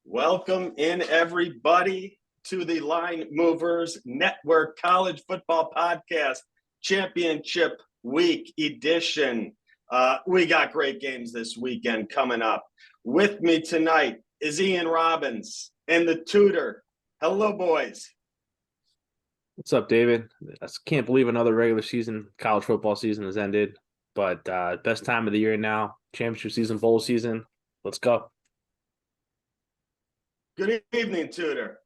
Welcome in, everybody, to the Line Movers Network College Football Podcast Championship Week edition. We got great games this weekend coming up. With me tonight is Ian Robbins and the Tutor. Hello, boys. What's up, David? I can't believe another regular season, college football season has ended. But best time of the year now, championship season, bowl season. Let's go. Good evening, Tutor.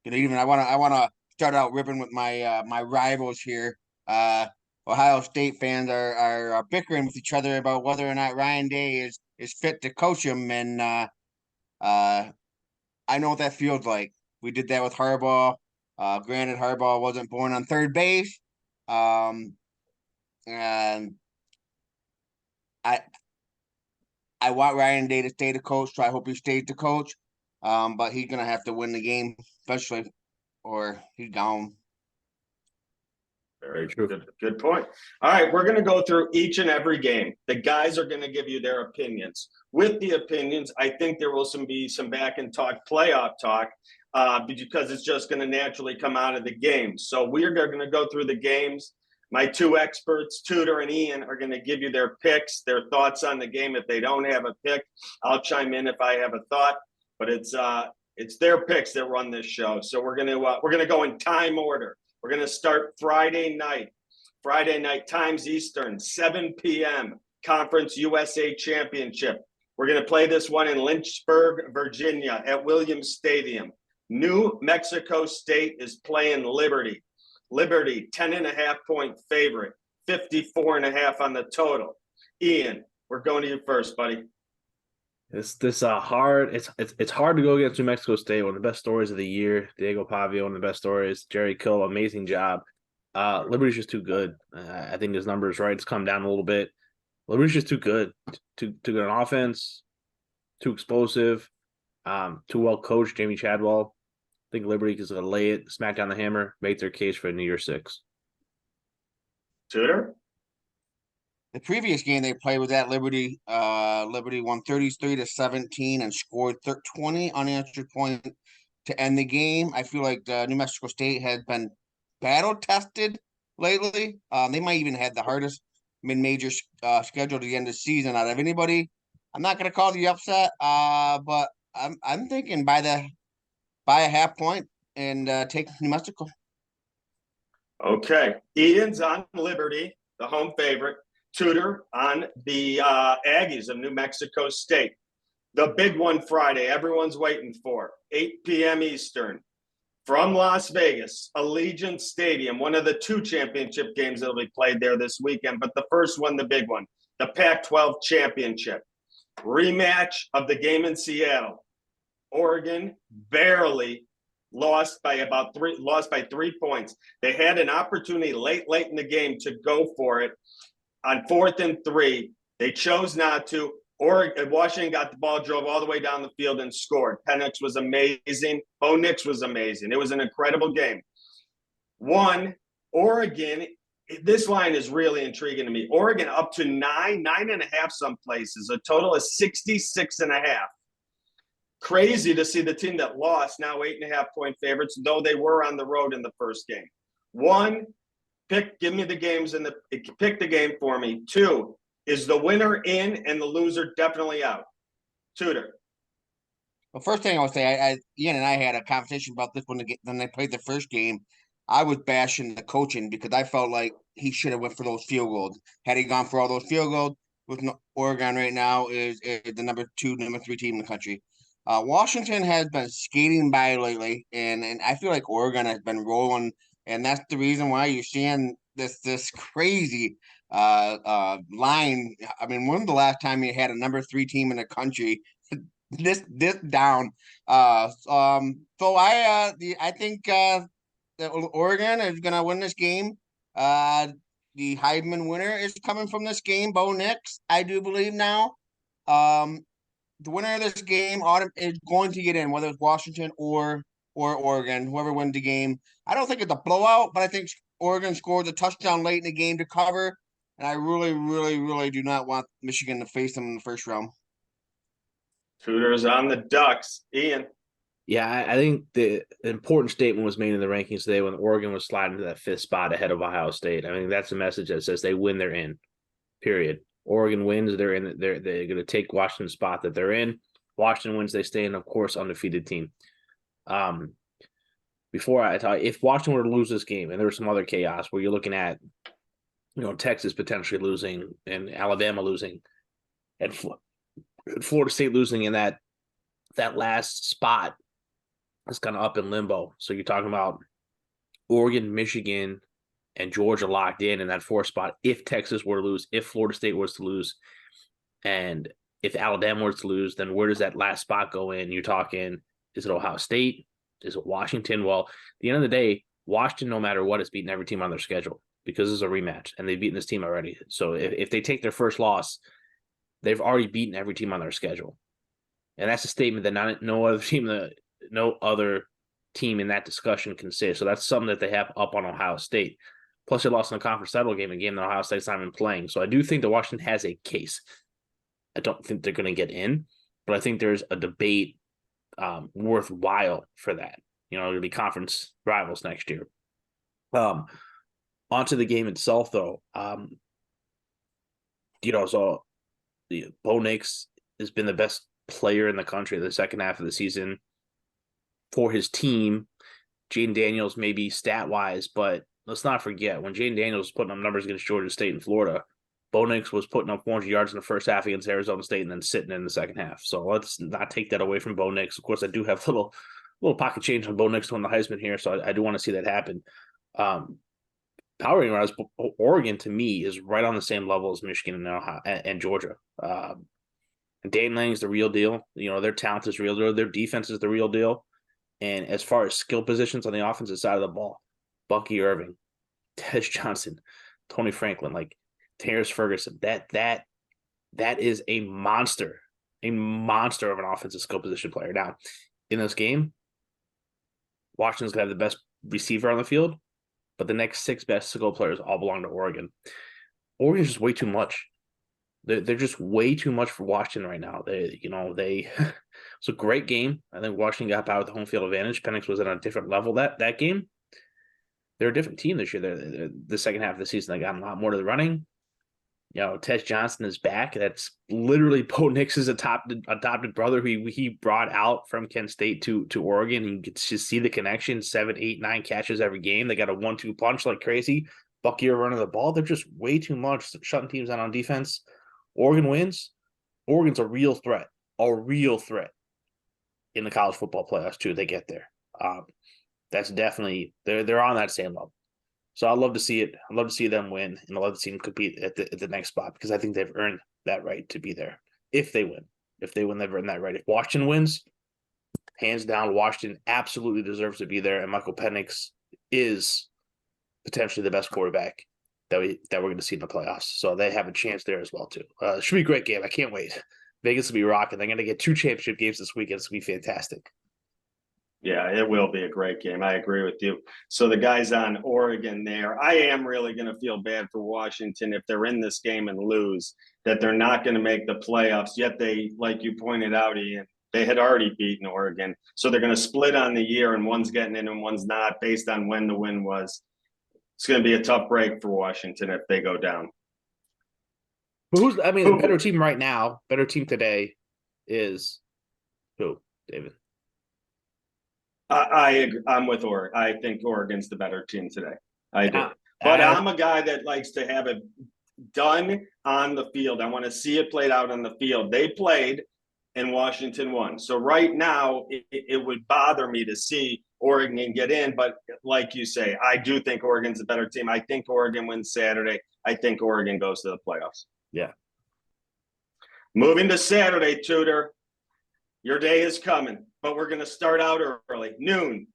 Good evening. I wanna start out ripping with my rivals here. Ohio State fans are bickering with each other about whether or not Ryan Day is fit to coach them, and I know what that feels like. We did that with Harbaugh. Granted, Harbaugh wasn't born on third base. And I want Ryan Day to stay the coach, so I hope he stays the coach. But he's gonna have to win the game, especially, or he's gone. Very true. Good point. All right, we're going to go through each and every game. The guys are going to give you their opinions. With the opinions, I think there will be some back and playoff talk, because it's just going to naturally come out of the game. So we're going to go through the games. My two experts, Tutor and Ian, are going to give you their picks, their thoughts on the game. If they don't have a pick, I'll chime in if I have a thought. But it's their picks that run this show. So we're going to go in time order. We're going to start Friday night times Eastern, 7 p.m. Conference USA Championship. We're going to play this one in Lynchburg, Virginia at Williams Stadium. New Mexico State is playing Liberty. Liberty, 10.5-point favorite, 54.5 on the total. Ian, we're going to you first, buddy. It's hard to go against New Mexico State. One of the best stories of the year. Diego Pavio, one of the best stories. Jerry Kill, amazing job. Liberty's just too good. I think his number is right. It's come down a little bit. Liberty's just too good. Too good on offense. Too explosive. Too well coached. Jamie Chadwell. I think Liberty is going to lay it, smack down the hammer, make their case for New Year's 6. Tutor? The previous game they played was at Liberty. Liberty won 33-17 and scored 20 unanswered points to end the game. I feel like New Mexico State has been battle tested lately. They might even have the hardest mid-major schedule to the end of the season out of anybody. I'm not going to call the upset, but I'm thinking by a half point and take New Mexico. Okay, Ian's on Liberty, the home favorite. Tutor on the Aggies of New Mexico State. The big one Friday, everyone's waiting for, 8 p.m. Eastern. From Las Vegas, Allegiant Stadium, one of the two championship games that will be played there this weekend, but the first one, the big one, the Pac-12 championship. Rematch of the game in Seattle. Oregon barely lost by 3 points. They had an opportunity late in the game to go for it. On 4th and 3, they chose not to. Washington got the ball, drove all the way down the field and scored. Penix was amazing. Bo Nix was amazing. It was an incredible game. Oregon, this line is really intriguing to me. Oregon up to 9.5 some places, a total of 66.5. Crazy to see the team that lost now 8.5-point favorites, though they were on the road in the first game. Give me the games and pick the game for me. 2, is the winner in and the loser definitely out? Tutor. Well, first thing I would say, Ian and I had a conversation about this when they played the first game. I was bashing the coaching because I felt like he should have went for those field goals. Had he gone for all those field goals, with Oregon right now is the number 2, number 3 team in the country. Washington has been skating by lately, and I feel like Oregon has been rolling. And that's the reason why you're seeing this crazy line. I mean, when was the last time you had a number 3 team in the country this down? So I think that Oregon is gonna win this game. The Heisman winner is coming from this game, Bo Nix, I do believe now. The winner of this game is going to get in, whether it's Washington or Oregon, whoever wins the game. I don't think it's a blowout, but I think Oregon scored a touchdown late in the game to cover, and I really, really, really do not want Michigan to face them in the first round. Tutor's on the Ducks. Ian. Yeah, I think the important statement was made in the rankings today when Oregon was sliding to that 5th spot ahead of Ohio State. I mean, that's a message that says they win, they're in. Period. Oregon wins, they're in. They're going to take Washington's spot that they're in. Washington wins, they stay in. Of course, undefeated team. Before I tell you, if Washington were to lose this game, and there was some other chaos where you're looking at, Texas potentially losing and Alabama losing, and Florida State losing in that last spot, is kind of up in limbo. So you're talking about Oregon, Michigan, and Georgia locked in that 4th spot. If Texas were to lose, if Florida State was to lose, and if Alabama was to lose, then where does that last spot go in? You're talking, is it Ohio State? Is it Washington? Well, at the end of the day, Washington, no matter what, has beaten every team on their schedule because it's a rematch, and they've beaten this team already. So if they take their first loss, they've already beaten every team on their schedule. And that's a statement that no other team in that discussion can say. So that's something that they have up on Ohio State. Plus, they lost in the conference title game, a game that Ohio State's not even playing. So I do think that Washington has a case. I don't think they're going to get in, but I think there's a debate worthwhile for that. It'll be conference rivals next year. Onto the game itself, though. So Bo Nix has been the best player in the country the second half of the season for his team. Jaden Daniels maybe stat-wise, but let's not forget, when Jaden Daniels was putting up numbers against Georgia State and Florida, Bo Nix was putting up 400 yards in the first half against Arizona State and then sitting in the second half. So let's not take that away from Bo Nix. Of course, I do have a little pocket change on Bo Nix to win the Heisman here, so I do want to see that happen. Power rating-wise, Oregon, to me, is right on the same level as Michigan and Georgia. And Dane Lang's the real deal. Their talent is real deal. Their defense is the real deal. And as far as skill positions on the offensive side of the ball, Bucky Irving, Tej Johnson, Tony Franklin, Terrence Ferguson, that is a monster of an offensive skill position player. Now, in this game, Washington's going to have the best receiver on the field, but the next 6 best skill players all belong to Oregon. Oregon's just way too much. They're just way too much for Washington right now. It's a great game. I think Washington got by with the home field advantage. Penix was at a different level that game. They're a different team this year. They're the second half of the season, they got a lot more to the running. Tej Johnson is back. That's literally Bo Nix's adopted brother who he brought out from Kent State to Oregon. You can just see the connection, 7, 8, 9 catches every game. They got a 1-2 punch like crazy. Bucky running the ball. They're just way too much, shutting teams out on defense. Oregon wins. Oregon's a real threat in the college football playoffs too. They get there. That's definitely they're on that same level. So I'd love to see it. I'd love to see them win, and I'd love to see them compete at the next spot because I think they've earned that right to be there. If they win, they've earned that right. If Washington wins, hands down, Washington absolutely deserves to be there, and Michael Penix is potentially the best quarterback that we're going to see in the playoffs. So they have a chance there as well too. It should be a great game. I can't wait. Vegas will be rocking. They're going to get 2 championship games this weekend. It's going to be fantastic. Yeah, it will be a great game. I agree with you. So the guys on Oregon there, I am really going to feel bad for Washington if they're in this game and lose, that they're not going to make the playoffs. Yet they, like you pointed out, Ian, they had already beaten Oregon. So they're going to split on the year, and one's getting in and one's not based on when the win was. It's going to be a tough break for Washington if they go down. The better team right now, better team today is who, David? I'm with Oregon. I think Oregon's the better team today. I do. But I'm a guy that likes to have it done on the field. I want to see it played out on the field. They played and Washington won. So right now, it would bother me to see Oregon get in. But like you say, I do think Oregon's a better team. I think Oregon wins Saturday. I think Oregon goes to the playoffs. Yeah. Moving to Saturday, Tutor. Your day is coming, but we're going to start out early, noon,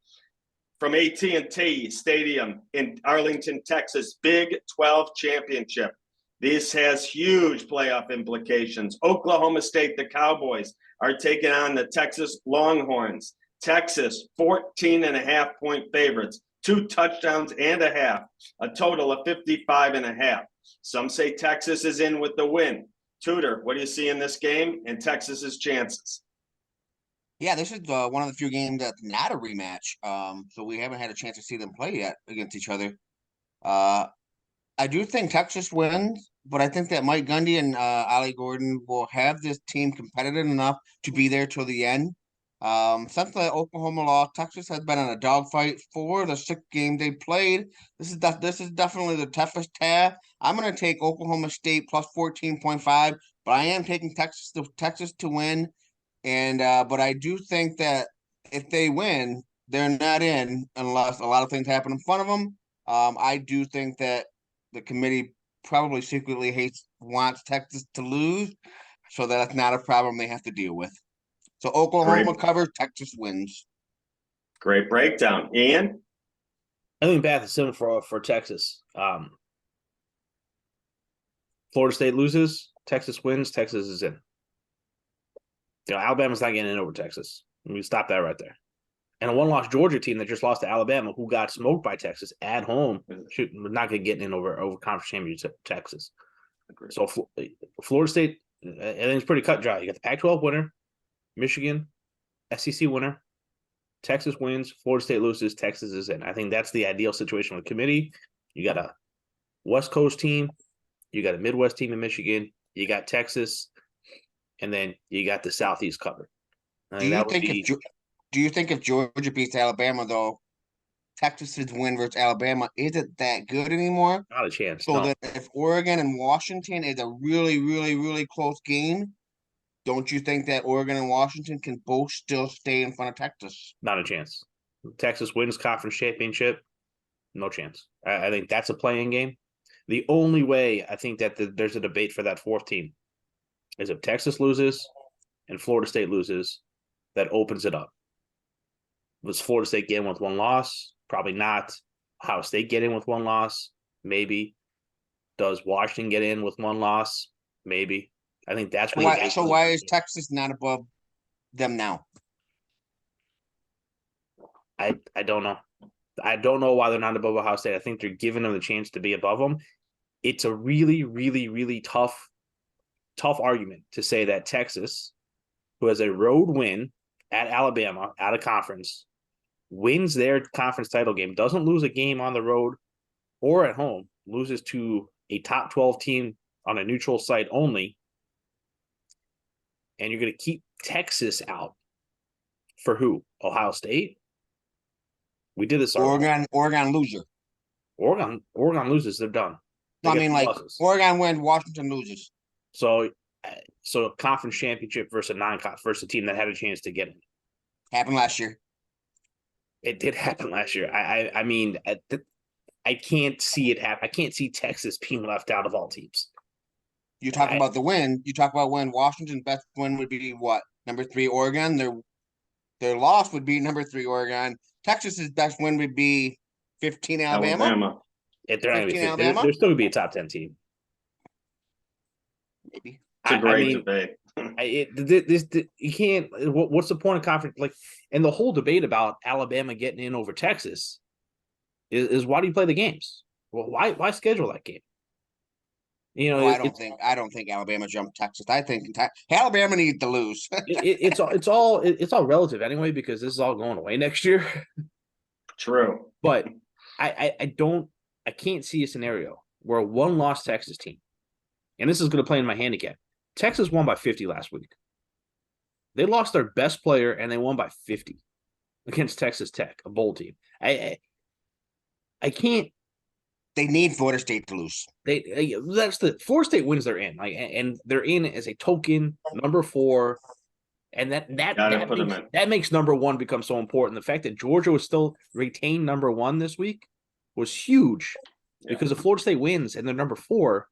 from AT&T Stadium in Arlington, Texas. Big 12 championship. This has huge playoff implications. Oklahoma State, the Cowboys, are taking on the Texas Longhorns. Texas, 14.5-point favorites, 2 touchdowns and a half, a total of 55.5. Some say Texas is in with the win. Tutor, what do you see in this game and Texas's chances? Yeah, this is one of the few games that's not a rematch. So we haven't had a chance to see them play yet against each other. Uh, I do think Texas wins, but I think that Mike Gundy and Ollie Gordon will have this team competitive enough to be there till the end. Since the Oklahoma loss, Texas has been in a dogfight for the 6 game they played. This is definitely the toughest task. I'm going to take Oklahoma State plus 14.5, but I am taking Texas to win. And but I do think that if they win, they're not in unless a lot of things happen in front of them. I do think that the committee probably secretly wants Texas to lose, so that's not a problem they have to deal with. So Oklahoma Great, covers, Texas wins. great breakdown. Ian? I think path is similar for Texas. Florida State loses, Texas wins, Texas is in. Alabama's not getting in over Texas. We stop that right there. And a one-loss Georgia team that just lost to Alabama, who got smoked by Texas at home, was not going to get in over conference championship Texas. Agreed. So Florida State, I think it's pretty cut dry. You got the Pac-12 winner, Michigan, SEC winner, Texas wins, Florida State loses, Texas is in. I think that's the ideal situation with the committee. You got a West Coast team, you got a Midwest team in Michigan, you got Texas, and then you got the Southeast covered. Do you think if Georgia beats Alabama though, Texas's win versus Alabama isn't that good anymore? Not a chance. So No, that if Oregon and Washington is a really, really, really close game, don't you think that Oregon and Washington can both still stay in front of Texas? not a chance. Texas wins conference championship, no chance. I think that's a playing game. The only way I think that there's a debate for that fourth team is if Texas loses and Florida State loses, that opens it up. Was Florida State get in with one loss? Probably not. Ohio State get in with one loss? Maybe. Does Washington get in with one loss? Maybe. I think that's why is Texas not above them now? I don't know. I don't know why they're not above Ohio State. I think they're giving them the chance to be above them. It's a really, really, really tough argument to say that Texas, who has a road win at Alabama out of conference, wins their conference title game, doesn't lose a game on the road or at home, loses to a top 12 team on a neutral site only, and you're going to keep Texas out for who? Ohio State? We did this already. Oregon loser. Oregon loses, they're done. No, I mean, like losses. Oregon wins, Washington loses. So a conference championship versus a non-conference versus a team that had a chance to get in. Happened last year. It did happen last year. I mean, I can't see it happen. I can't see Texas being left out of all teams. You talk about the win. You talk about when Washington's best win would be what? Number 3 Oregon. Their loss would be number 3 Oregon. Texas's best win would be 15 Alabama. If they're they're still gonna be a top 10 team. Maybe. It's a great debate. You can't. What's the point of conference? Like, and the whole debate about Alabama getting in over Texas is why do you play the games? Well, why schedule that game? You know, I don't think Alabama jumped Texas. I think Alabama needs to lose. it's all relative anyway because this is all going away next year. True, but I can't see a scenario where a one-loss Texas team, and this is going to play in my handicap. Texas won by 50 last week. They lost their best player and they won by 50 against Texas Tech, a bowl team. I can't. They need Florida State to lose. That's the Florida State wins. They're in, and they're in as a token number 4, and that makes number 1 become so important. The fact that Georgia was still retained number 1 this week was huge because if Florida State wins and they're number 4,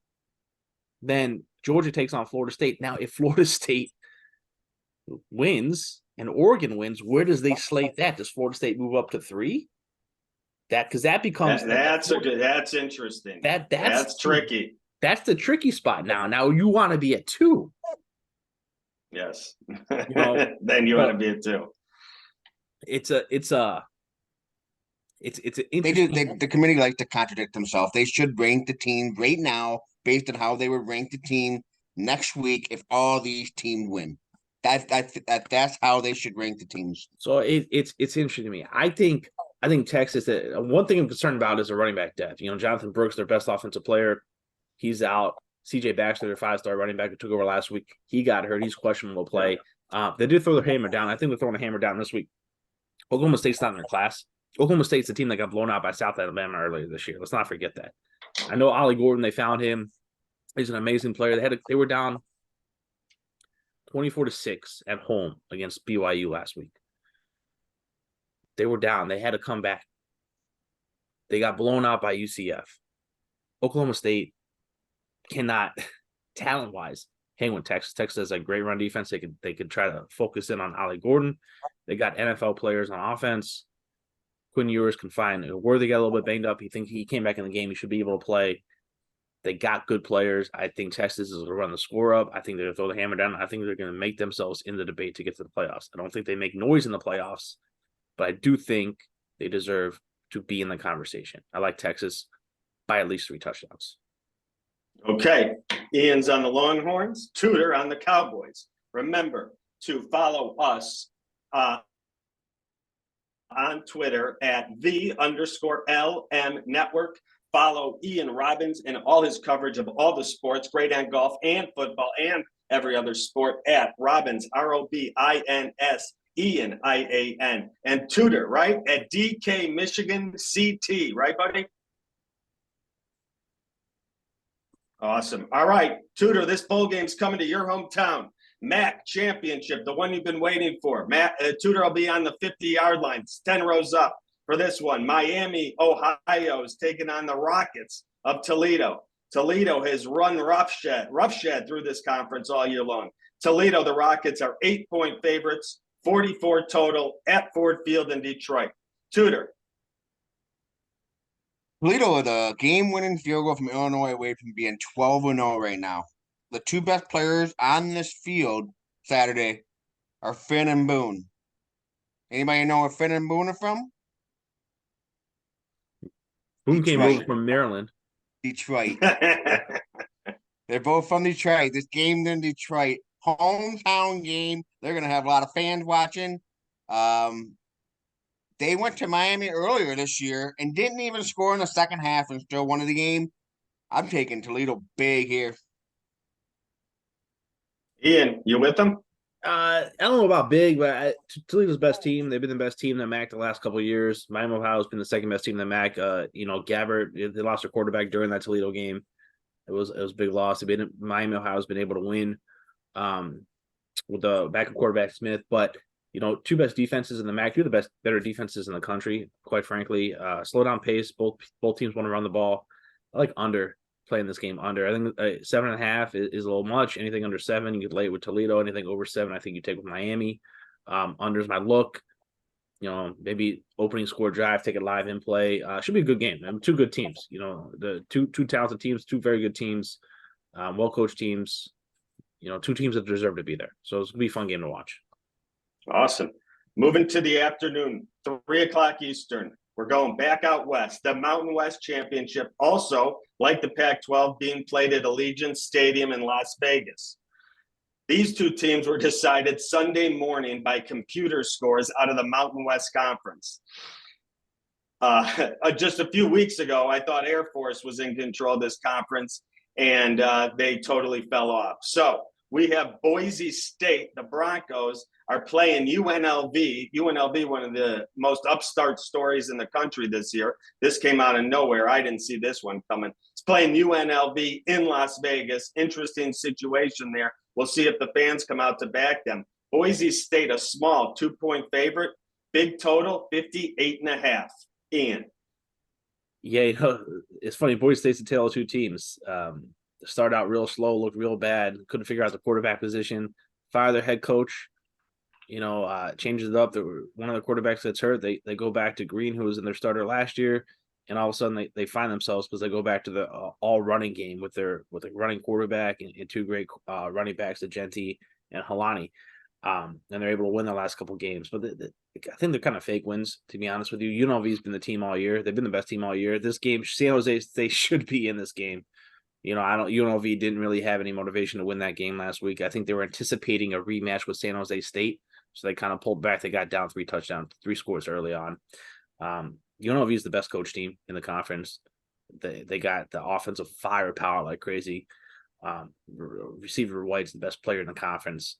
then Georgia takes on Florida State. Now, if Florida State wins and Oregon wins, where does they slate that? Does Florida State move up to 3? That becomes that's interesting. That's tricky. That's the tricky spot now. Now you want to be at 2. Yes. Then you want to be at 2. It's an interesting. The committee likes to contradict themselves. They should rank the team right now based on how they would rank the team next week if all these teams win. That's how they should rank the teams. So it's interesting to me. I think Texas. One thing I'm concerned about is their running back depth. Jonathan Brooks, their best offensive player, he's out. C.J. Baxter, their 5-star running back who took over last week, he got hurt. He's questionable to play. They did throw their hammer down. I think they're throwing a hammer down this week. Oklahoma State's not in their class. Oklahoma State's the team that got blown out by South Alabama earlier this year. Let's not forget that. I know Ollie Gordon. They found him. He's an amazing player. They were down 24-6 at home against BYU last week. They were down. They had to come back. They got blown out by UCF. Oklahoma State cannot, talent-wise, hang with Texas. Texas has a great run defense. They could try to focus in on Ollie Gordon. They got NFL players on offense. Quinn Ewers can find Worthy got a little bit banged up. He came back in the game. He should be able to play. They got good players. I think Texas is going to run the score up. I think they're going to throw the hammer down. I think they're going to make themselves in the debate to get to the playoffs. I don't think they make noise in the playoffs, but I do think they deserve to be in the conversation. I like Texas by at least 3 touchdowns. Okay. Ian's on the Longhorns, Tutor on the Cowboys. Remember to follow us on Twitter at @the_LM Network. Follow Ian Robbins and all his coverage of all the sports, great on golf and football and every other sport at Robbins, ROBINS, Ian, IAN, and Tutor, right? At DK Michigan CT, right, buddy? Awesome. All right, Tutor, this bowl game's coming to your hometown. MAC championship, the one you've been waiting for. Tutor will be on the 50-yard line, 10 rows up for this one. Miami, Ohio is taking on the Rockets of Toledo. Toledo has run roughshod through this conference all year long. Toledo, the Rockets are 8-point favorites, 44 total at Ford Field in Detroit. Tutor. Toledo with a game-winning field goal from Illinois away from being 12-0 right now. The 2 best players on this field Saturday are Finn and Boone. Anybody know where Finn and Boone are from? Boone came over from Maryland. Detroit. They're both from Detroit. This game's in Detroit. Hometown game. They're going to have a lot of fans watching. They went to Miami earlier this year and didn't even score in the second half and still won the game. I'm taking Toledo big here. Ian, you with them? I don't know about big, but Toledo's best team. They've been the best team in the MAC the last couple of years. Miami, Ohio has been the second best team in the MAC. Gabbert, they lost their quarterback during that Toledo game. It was a big loss. Miami, Ohio has been able to win with the backup quarterback Smith. But 2 best defenses in the MAC. 2 of the better defenses in the country, quite frankly. Slow down pace. Both teams want to run the ball. I like under. Playing this game under. I think 7.5 is a little much. Anything under 7, you could lay it with Toledo. Anything over 7, I think you take with Miami. Under's my look. Maybe opening score drive, take it live in play. Should be a good game. 2 good teams. The two talented teams, 2 very good teams, well coached teams. 2 teams that deserve to be there. So it's gonna be a fun game to watch. Awesome. Moving to the afternoon, 3:00 Eastern. We're going back out west. The Mountain West Championship, also like the Pac-12, being played at Allegiant Stadium in Las Vegas. These 2 teams were decided Sunday morning by computer scores out of the Mountain West Conference. Just a few weeks ago, I thought Air Force was in control of this conference, and they totally fell off. So we have Boise State, the Broncos, are playing UNLV. UNLV, one of the most upstart stories in the country this year. This came out of nowhere. I didn't see this one coming. It's playing UNLV in Las Vegas. Interesting situation there. We'll see if the fans come out to back them. Boise State, a small 2-point favorite. Big total, 58.5. Ian. Yeah, it's funny. Boise State's a tale of 2 teams. Started out real slow, looked real bad. Couldn't figure out the quarterback position. Fire their head coach. Changes it up. One of the quarterbacks that's hurt. They go back to Green, who was in their starter last year, and all of a sudden they find themselves because they go back to the all running game with a running quarterback and 2 great running backs, Agenti and Halani, and they're able to win the last couple of games. But I think they're kind of fake wins, to be honest with you. UNLV's been the team all year. They've been the best team all year. This game, San Jose State should be in this game. UNLV didn't really have any motivation to win that game last week. I think they were anticipating a rematch with San Jose State, so they kind of pulled back. They got down 3 scores early on. UNLV is the best coach team in the conference. They got the offensive firepower like crazy. Receiver White's the best player in the conference.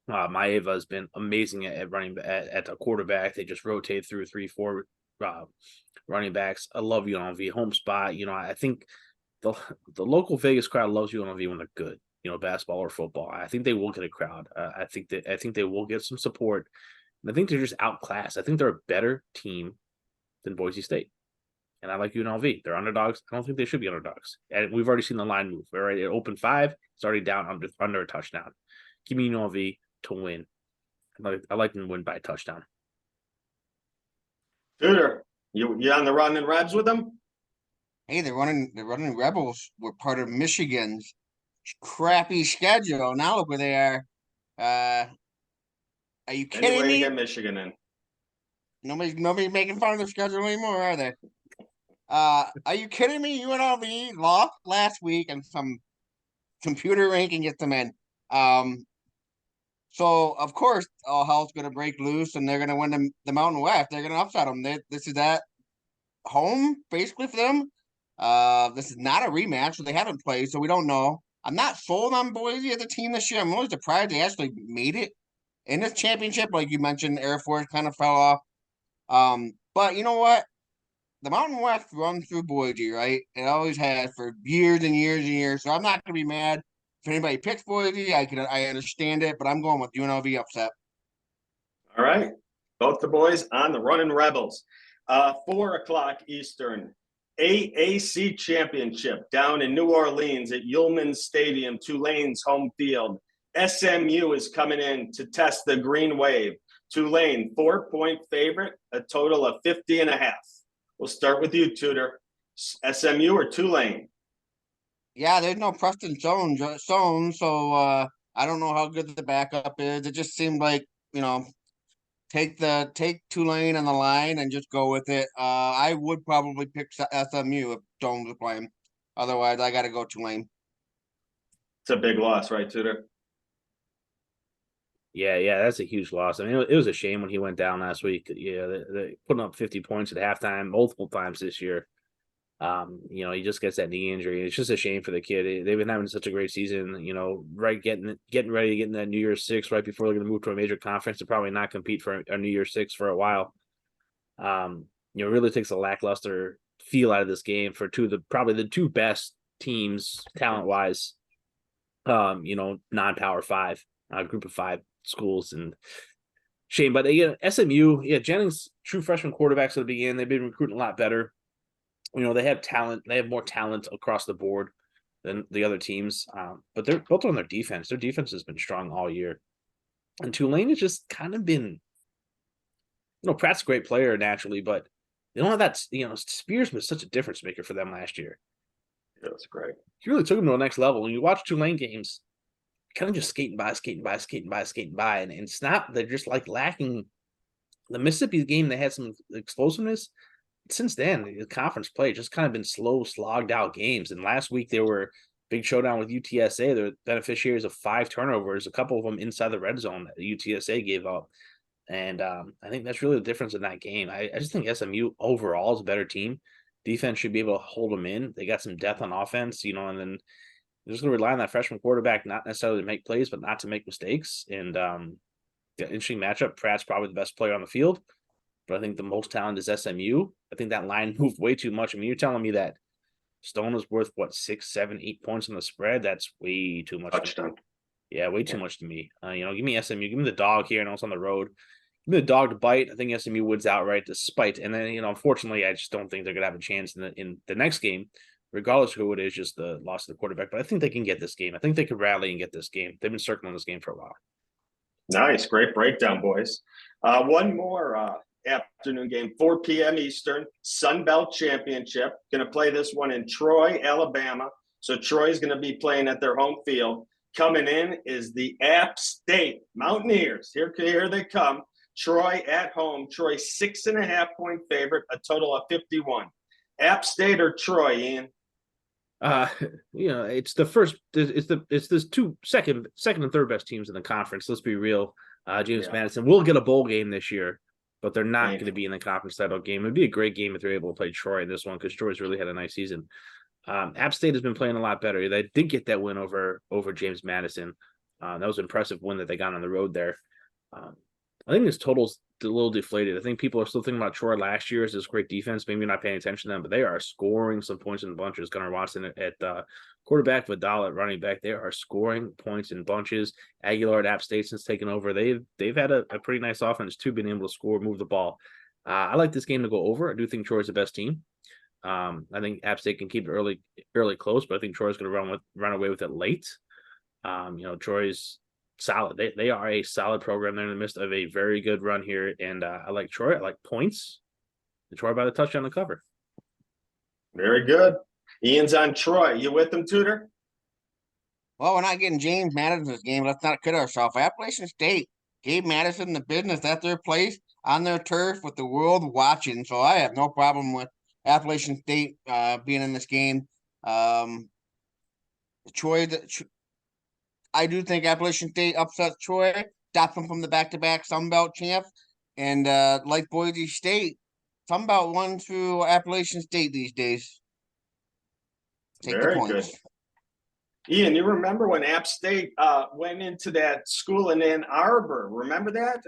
Maeva has been amazing at running at the quarterback. They just rotate through 3-4 running backs. I love UNLV home spot. I think the local Vegas crowd loves UNLV when they're good. Basketball or football. I think they will get a crowd. I think they will get some support. And I think they're just outclassed. I think they're a better team than Boise State. And I like UNLV. They're underdogs. I don't think they should be underdogs. And we've already seen the line move. All right, it opened 5. It's already down under a touchdown. Give me UNLV to win. I like them to win by a touchdown. Tutor, you on the Running Rebs with them? Hey, the running Rebels were part of Michigan's crappy schedule. Now look where they are. Are you kidding Anyway, me? to get Michigan in. Nobody's making fun of the schedule anymore, are they? Are you kidding me? UNLV lost last week and some computer ranking gets them in. So of course all hell's gonna break loose and they're gonna win the Mountain West. They're gonna upset them. This is at home basically for them. This is not a rematch, so they haven't played, so we don't know. I'm not sold on Boise as a team this year. I'm really surprised they actually made it in this championship. Like you mentioned, Air Force kind of fell off. But you know what? The Mountain West runs through Boise, right? It always has for years and years and years. So I'm not gonna be mad if anybody picks Boise. I understand it, but I'm going with UNLV upset. All right. Both the boys on the Running Rebels. 4:00 Eastern. AAC Championship down in New Orleans at Yulman Stadium, Tulane's home field. SMU is coming in to test the Green Wave. Tulane, 4-point favorite, a total of 50.5. We'll start with you, Tutor. SMU or Tulane? Yeah, there's no Preston Jones, so I don't know how good the backup is. It just seemed like, take Tulane on the line and just go with it. I would probably pick SMU if Jones was playing. Otherwise, I got to go Tulane. It's a big loss, right, Tutor? Yeah, that's a huge loss. I mean, it was a shame when he went down last week. Yeah, they putting up 50 points at halftime multiple times this year. He just gets that knee injury. It's just a shame for the kid. They've been having such a great season. Right, getting ready to get in that New Year's Six right before they're going to move to a major conference to probably not compete for a New Year's Six for a while. It really takes a lackluster feel out of this game for probably the two best teams talent wise. Non-Power 5, group of 5 schools, and shame. But again, SMU, Jennings, true freshman quarterbacks at the beginning. They've been recruiting a lot better. They have talent. They have more talent across the board than the other teams. But they're built on their defense. Their defense has been strong all year. And Tulane has just kind of been, Pratt's a great player naturally, but they don't have that, Spears was such a difference maker for them last year. Yeah, that's great. He really took them to the next level. When you watch Tulane games, kind of just skating by. And it's not, they're just like lacking. The Mississippi game, they had some explosiveness. Since then, the conference play just kind of been slow, slogged out games. And last week they were big showdown with UTSA. They're beneficiaries of 5 turnovers, a couple of them inside the red zone that UTSA gave up. And I think that's really the difference in that game. I just think SMU overall is a better team. Defense should be able to hold them in. They got some depth on offense, and then they're just going to rely on that freshman quarterback, not necessarily to make plays, but not to make mistakes. And interesting matchup. Pratt's probably the best player on the field, but I think the most talent is SMU. I think that line moved way too much. I mean, you're telling me that Stone is worth, 6, 7, 8 points on the spread? That's way too much. Touchdown. Yeah, way too much to me. Give me SMU. Give me the dog here. I know it's on the road. Give me the dog to bite. I think SMU wins outright despite. And then, unfortunately, I just don't think they're going to have a chance in the next game, regardless of who it is, just the loss of the quarterback. But I think they can get this game. I think they could rally and get this game. They've been circling this game for a while. Nice. Great breakdown, boys. One more afternoon game, 4 p.m. Eastern, Sun Belt Championship. Going to play this one in Troy, Alabama. So Troy's going to be playing at their home field. Coming in is the App State Mountaineers. Here they come. Troy at home. Troy 6.5-point favorite, a total of 51. App State or Troy, Ian? Uh, it's the second and third best teams in the conference. Let's be real. James Madison will get a bowl game this year, but they're not going to be in the conference title game. It'd be a great game if they're able to play Troy in this one because Troy's really had a nice season. App State has been playing a lot better. They did get that win over James Madison. That was an impressive win that they got on the road there. I think this total's a little deflated. I think people are still thinking about Troy last year as this great defense. Maybe you're not paying attention to them, but they are scoring some points in bunches. Gunnar Watson at quarterback, Vidal at running back. They are scoring points in bunches. Aguilar at App State since taking over. They've had a pretty nice offense too, being able to score, move the ball. I like this game to go over. I do think Troy's the best team. I think App State can keep it early close, but I think Troy's going to run away with it late. Troy's solid. They are a solid program. They're in the midst of a very good run here, and I like Troy. I like points. And Troy by the touchdown to cover. Very good. Ian's on Troy. You with him, Tutor? Well, we're not getting James Madison's game. Let's not kid ourselves. Appalachian State gave Madison the business at their place on their turf with the world watching. So I have no problem with Appalachian State being in this game. I do think Appalachian State upsets Troy, stops them from the back-to-back Sun Belt champs, and like Boise State, Sun Belt won through Appalachian State these days. Take the points. Good. Ian, you remember when App State went into that school in Ann Arbor? Remember that?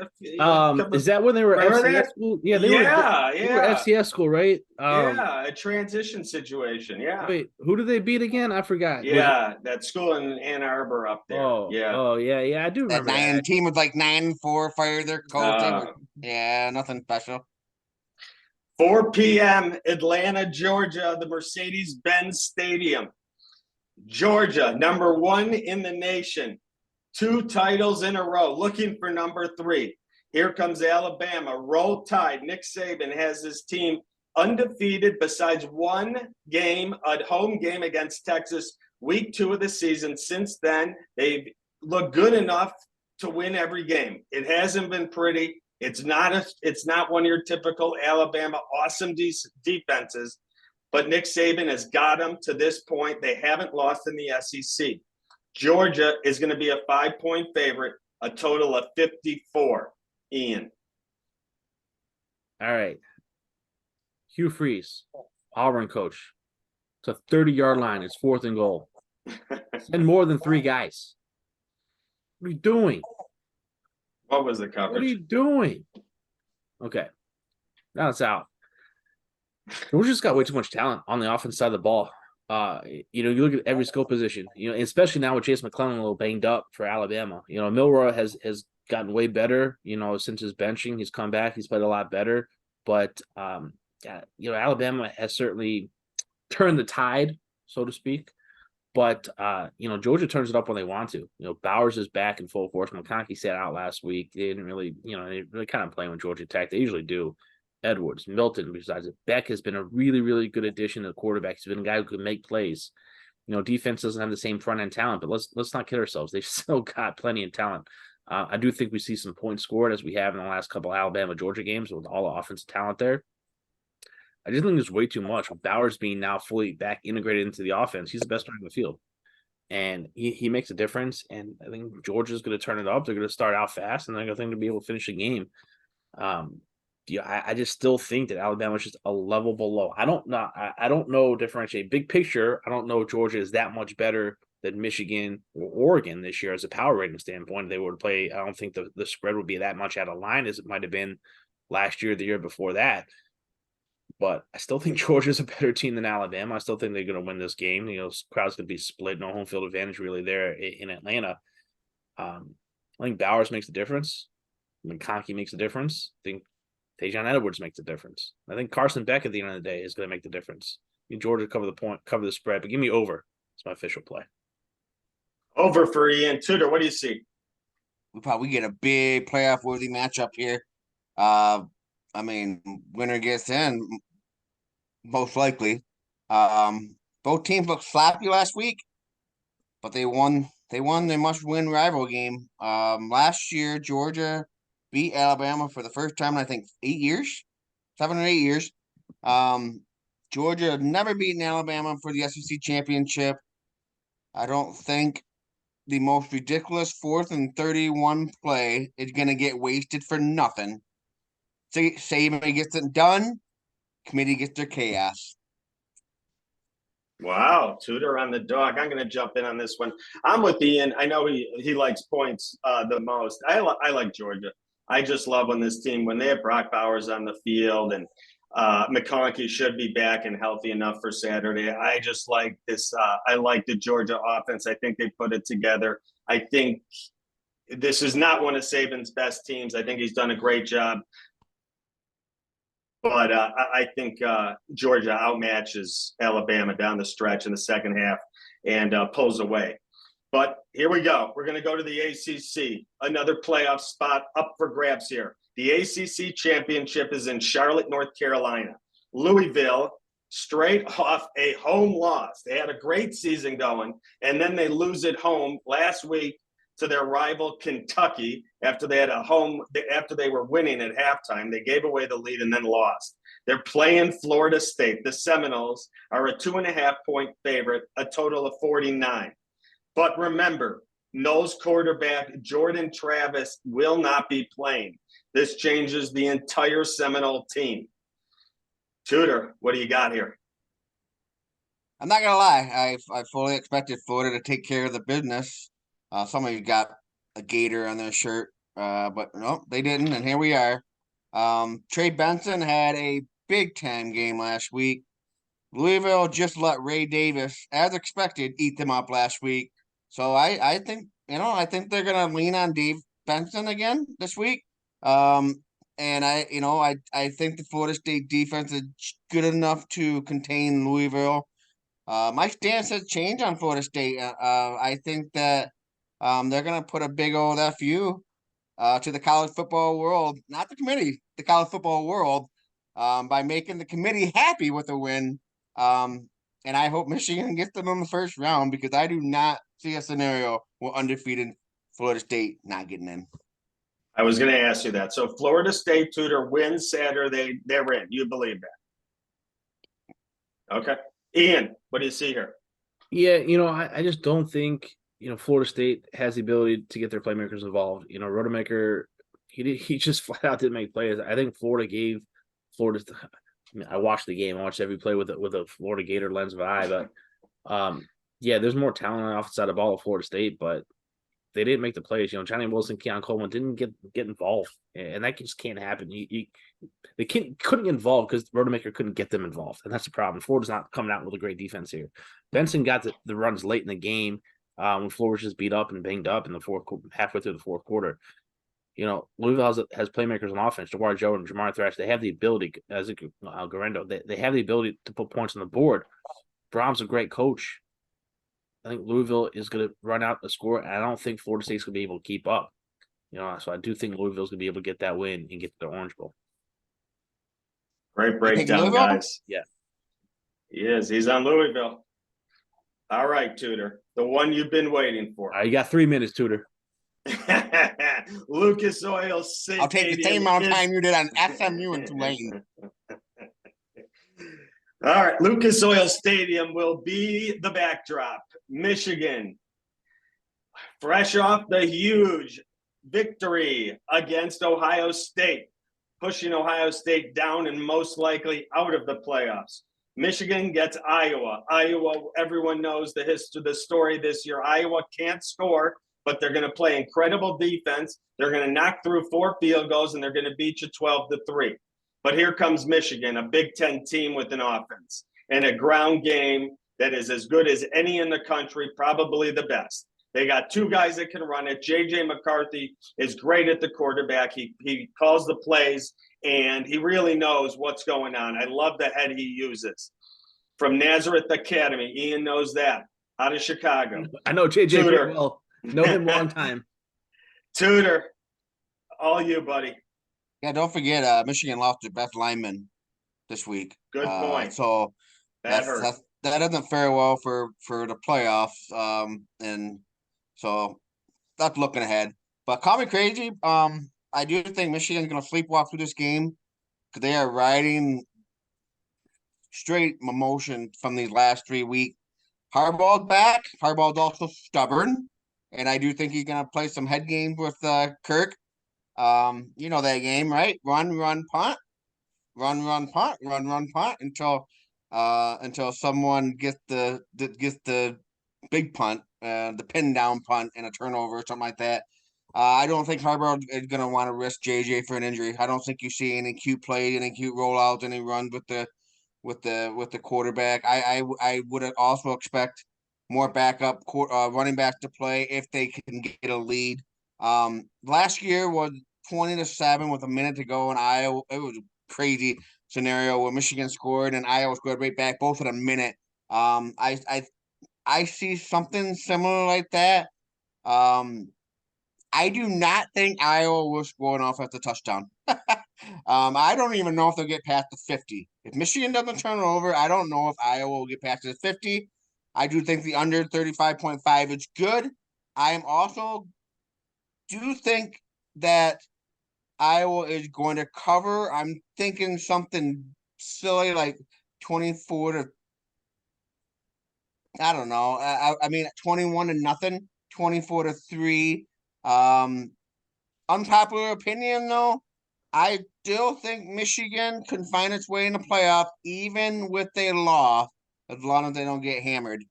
Is that when they were FCS school? Yeah, they were FCS school, right? A transition situation. Yeah. Wait, who did they beat again? I forgot. Yeah, that school in Ann Arbor up there. Yeah. I do remember that. Team was like 9-4, fired their coach. Nothing special. 4 p.m. Atlanta, Georgia, the Mercedes-Benz Stadium. Georgia, number 1 in the nation, 2 titles in a row, looking for number 3. Here comes Alabama, roll tide. Nick Saban has his team undefeated besides one game, a home game against Texas, week 2 of the season. Since then, they've looked good enough to win every game. It hasn't been pretty. It's not one of your typical Alabama awesome defenses. But Nick Saban has got them to this point. They haven't lost in the SEC. Georgia is going to be a 5-point favorite, a total of 54. Ian. All right. Hugh Freeze, Auburn coach. It's a 30-yard line. It's 4th and goal. Send more than 3 guys. What are you doing? What was the coverage? What are you doing? Okay. Now it's out. Georgia's got way too much talent on the offense side of the ball. You look at every skill position, especially now with Chase McClellan a little banged up for Alabama. Milroy has gotten way better, since his benching. He's come back. He's played a lot better. But, Alabama has certainly turned the tide, so to speak. But, Georgia turns it up when they want to. Bowers is back in full force. McConkey sat out last week. They didn't really, they really kind of play when Georgia Tech. They usually do. Edwards, Milton, besides it. Beck has been a really, really good addition to the quarterback. He's been a guy who can make plays. Defense doesn't have the same front end talent, but let's not kid ourselves. They've still got plenty of talent. I do think we see some points scored as we have in the last couple of Alabama Georgia games with all the offensive talent there. I just think there's way too much. With Bowers being now fully back integrated into the offense, he's the best player on the field. And he makes a difference. And I think Georgia's going to turn it up. They're going to start out fast, and they're going to be able to finish the game. I just still think that Alabama is just a level below. I don't know differentiate. Big picture, I don't know if Georgia is that much better than Michigan or Oregon this year as a power rating standpoint. They would play. I don't think the spread would be that much out of line as it might have been last year, the year before that. But I still think Georgia's a better team than Alabama. I still think they're going to win this game. Crowd's going to be split. No home field advantage really there in Atlanta. I think Bowers makes a difference. McConkey makes a difference. I think Tajon Edwards makes a difference. I think Carson Beck at the end of the day is going to make the difference. Georgia cover the spread, but give me over. It's my official play. Over for Ian. Tutor, what do you see? We probably get a big playoff worthy matchup here. Winner gets in, most likely. Both teams looked sloppy last week, but they won their must-win rival game. Last year, Georgia beat Alabama for the first time in, I think, 7 or 8 years. Georgia never beaten Alabama for the SEC championship. I don't think the most ridiculous 4th and 31 play is going to get wasted for nothing. Saban gets it done. Committee gets their chaos. Wow, Tutor on the dog. I'm going to jump in on this one. I'm with Ian. I know he likes points the most. I like Georgia. I just love when this team, when they have Brock Bowers on the field and McConkey should be back and healthy enough for Saturday. I just like this. I like the Georgia offense. I think they put it together. I think this is not one of Saban's best teams. I think he's done a great job. But I think Georgia outmatches Alabama down the stretch in the second half and pulls away. But here we go. We're going to go to the ACC. Another playoff spot up for grabs here. The ACC championship is in Charlotte, North Carolina. Louisville, straight off a home loss. They had a great season going, and then they lose at home last week to their rival Kentucky after they were winning at halftime. They gave away the lead and then lost. They're playing Florida State. The Seminoles are a 2.5-point favorite, a total of 49. But remember, Noles quarterback Jordan Travis will not be playing. This changes the entire Seminole team. Tutor, what do you got here? I'm not gonna lie. I fully expected Florida to take care of the business. Some of you got a gator on their shirt, but no, they didn't, and here we are. Trey Benson had a big-time game last week. Louisville just let Ray Davis, as expected, eat them up last week. So I think they're gonna lean on Dave Benson again this week. And I think the Florida State defense is good enough to contain Louisville. My stance has changed on Florida State. I think that they're going to put a big old FU to the college football world, not the committee, the college football world, by making the committee happy with a win. And I hope Michigan gets them in the first round because I do not see a scenario where undefeated Florida State not getting in. I was going to ask you that. So Florida State Tutor wins Saturday. They're in. You believe that? Okay. Ian, what do you see here? Yeah, I just don't think Florida State has the ability to get their playmakers involved. Rodemaker, he just flat out didn't make plays. I think Florida gave Florida. I watched the game. I watched every play with a Florida Gator lens of eye. But yeah, there's more talent on the offensive side of the ball of Florida State, but they didn't make the plays. Johnny Wilson, Keon Coleman didn't get involved, and that just can't happen. They couldn't get involved because Rodemaker couldn't get them involved, and that's the problem. Florida's not coming out with a great defense here. Benson got the runs late in the game when Florida was just beat up and banged up in the halfway through the fourth quarter. Louisville has playmakers on offense. Jawar Joe and Jamar Thrash. They have the ability, as Garendo. They have the ability to put points on the board. Brom's a great coach. I think Louisville is going to run out the score, and I don't think Florida State's going to be able to keep up. So I do think Louisville's going to be able to get that win and get to the Orange Bowl. Great breakdown, guys. Yeah. He is. He's on Louisville. All right, Tutor. The one you've been waiting for. You got 3 minutes, Tutor. Lucas Oil Stadium. I'll take the same amount of time you did on SMU and Tulane. All right, Lucas Oil Stadium will be the backdrop. Michigan, fresh off the huge victory against Ohio State, pushing Ohio State down and most likely out of the playoffs. Michigan gets Iowa. Everyone knows the story this year. Iowa can't score, but they're going to play incredible defense. They're going to knock through 4 field goals, and they're going to beat you 12-3. But here comes Michigan, a Big Ten team with an offense and a ground game that is as good as any in the country, probably the best. They got 2 guys that can run it. J.J. McCarthy is great at the quarterback. He calls the plays, and he really knows what's going on. I love the head he uses. From Nazareth Academy, Ian knows that, out of Chicago. I know J.J. very well. Know him long time. Tutor, all you, buddy. Yeah, don't forget, Michigan lost their best lineman this week. Good point. So that doesn't fare well for the playoffs. And so that's looking ahead. But call me crazy. I do think Michigan's going to sleepwalk through this game because they are riding straight emotion from these last 3 weeks. Harbaugh's back. Harbaugh's also stubborn, and I do think he's gonna play some head games with Kirk. You know that game, right? Run, run, punt, run, run, punt, run, run, punt until someone gets the big punt, the pin down punt and a turnover or something like that. I don't think Harbaugh is going to want to risk JJ for an injury. I don't think you see any cute plays, any cute rollouts, any runs with the quarterback. I would also expect more backup running backs to play if they can get a lead. Last year was 20-7 with a minute to go in Iowa. It was a crazy scenario where Michigan scored and Iowa scored right back, both in a minute. I see something similar like that. I do not think Iowa will score an offensive touchdown. I don't even know if they'll get past the 50. If Michigan doesn't turn it over, I don't know if Iowa will get past the 50. I do think the under 35.5 is good. I am also do think that Iowa is going to cover. I'm thinking something silly like 24 to, I don't know. I mean 21-0, 24-3. Unpopular opinion though, I still think Michigan can find its way in the playoff, even with a loss, as long as they don't get hammered.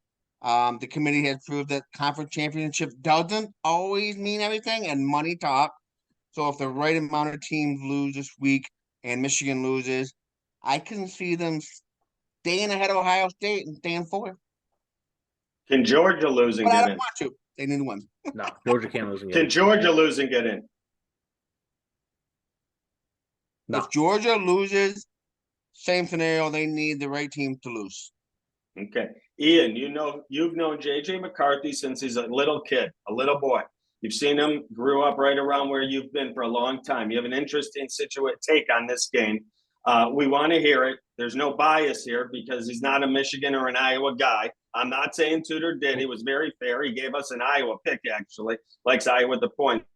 The committee has proved that conference championship doesn't always mean everything, and money talk. So if the right amount of teams lose this week and Michigan loses, I can see them staying ahead of Ohio State and staying fourth. Can Georgia lose and But I get don't in? want to. They need to win. No, Georgia can't lose Can again. Georgia lose and get in? No. If Georgia loses, same scenario. They need the right team to lose. Okay. Ian, you've known JJ McCarthy since he's a little kid, a little boy. You've seen him grew up right around where you've been for a long time. You have an interesting take on this game. We want to hear it. There's no bias here because he's not a Michigan or an Iowa guy. I'm not saying Tutor did. He was very fair. He gave us an Iowa pick, actually. Likes Iowa with the point.